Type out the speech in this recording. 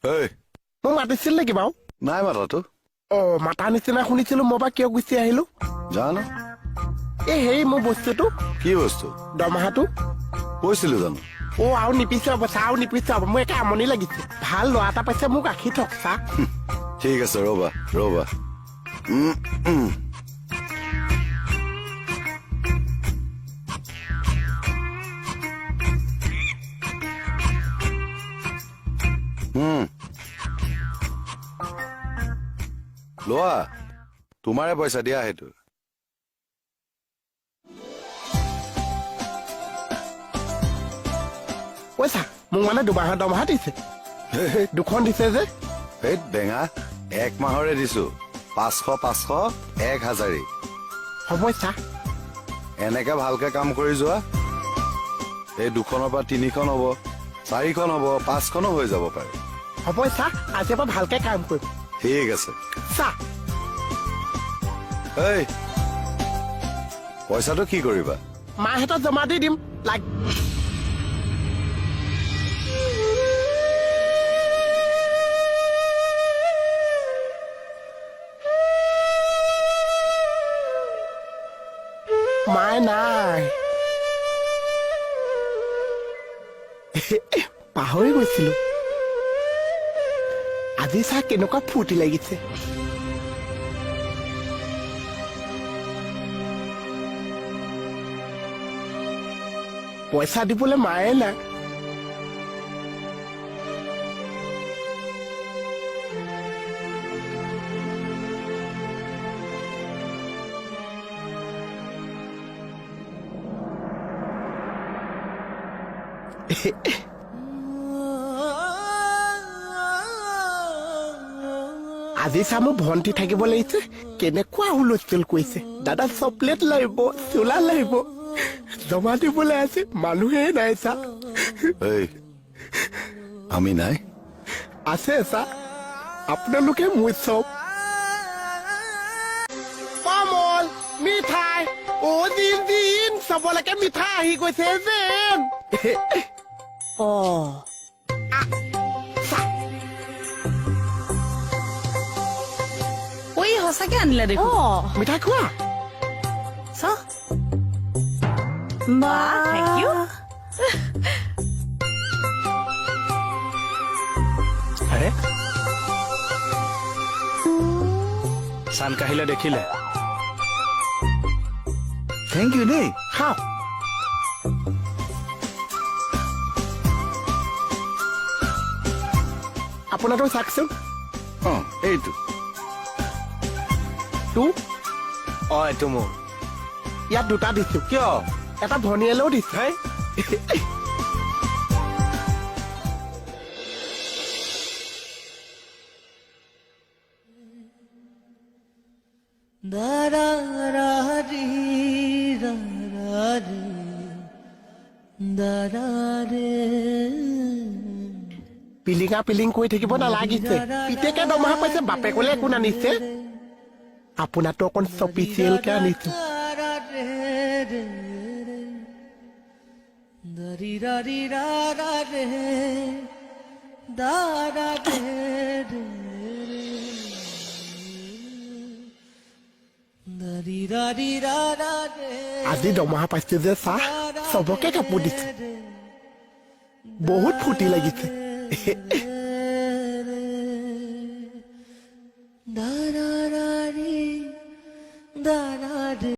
মোক মাতিছিল নেকি বাৰু? নাই মাতাতো। মাতা নিচিনা শুনিছিলো, মই বা কিয় গুচি আহিলো জানো। হেৰি মোৰ বস্তুটো কি বস্তু? দৰমহাটো। কৈছিলো জানো। আৰু নিপিছে হ'ব চা, আৰু নিপিছে হ'ব। মোৰ একে আমনি লাগিছে। ভাল ল'ৰা এটা পাইছে, মোক ৰাখি থক চা। ঠিক আছে ৰবা। লোৱা, তোমাৰে পইচা দিয়া। সেইটো পইচা মোক মানে দুমাহৰ দৰমহা দিছে। দুখন দিছে যে। সেই বেঙা, 1 মাহৰে দিছো। 500, 1000। হ'ব চা। এনেকে ভালকে কাম কৰি যোৱা, এই 2খনৰ পৰা 3খন হ'ব, 4খন হ'ব, 5খনো হৈ যাব পাৰে। হ'ব চা, আজিৰ পৰা ভালকে কাম কৰিম। ঠিক আছে চা। পইচাটো কি কৰিবা? মাহঁতক জমা দি দিম। মায়ে নাই, পাহৰি গৈছিলো। আজি চা কেনেকুৱা ফূৰ্তি লাগিছে। পইচা দিবলৈ মায়ে নাই। আজি চা মোৰ ভণ্টি থাকিব লাগিছে, কেনেকুৱা হুলস্থুল কৰিছে। দাদা চকলেট লাগিব, চোলা লাগিব, জমা দিবলৈ আছে, মানুহে নাই চা। আমি নাই আছে চা, আপোনালোকে মোৰ চব। কমল মিঠাই, দিন চবলৈকে মিঠাই আহি গৈছে যেন। সঁচাকে আনিলা দেখোন। মিঠাই খোৱা। আৰে চান কাহিলে দেখিলে। থেংক ইউ দেই। খাওক। আপোনাৰটো চাওকচোন। এইটো এইটো মোৰ। ইয়াত 2টা দিছো। কিয়? এটা ভনীয়েলেও দিছে। পিলিঙা পিলিং কৰি থাকিব নালাগিছে। পিতেকে দৰমহা পাইছে, বাপেকলে একো নানিছে। আপোনাৰটো অকণ স্পেচিয়েলকে আনিছো। আজি দৰমহা পাইছো যে চাহ চবকে কাপোৰ দিছো। বহুত ফূৰ্তি লাগিছে।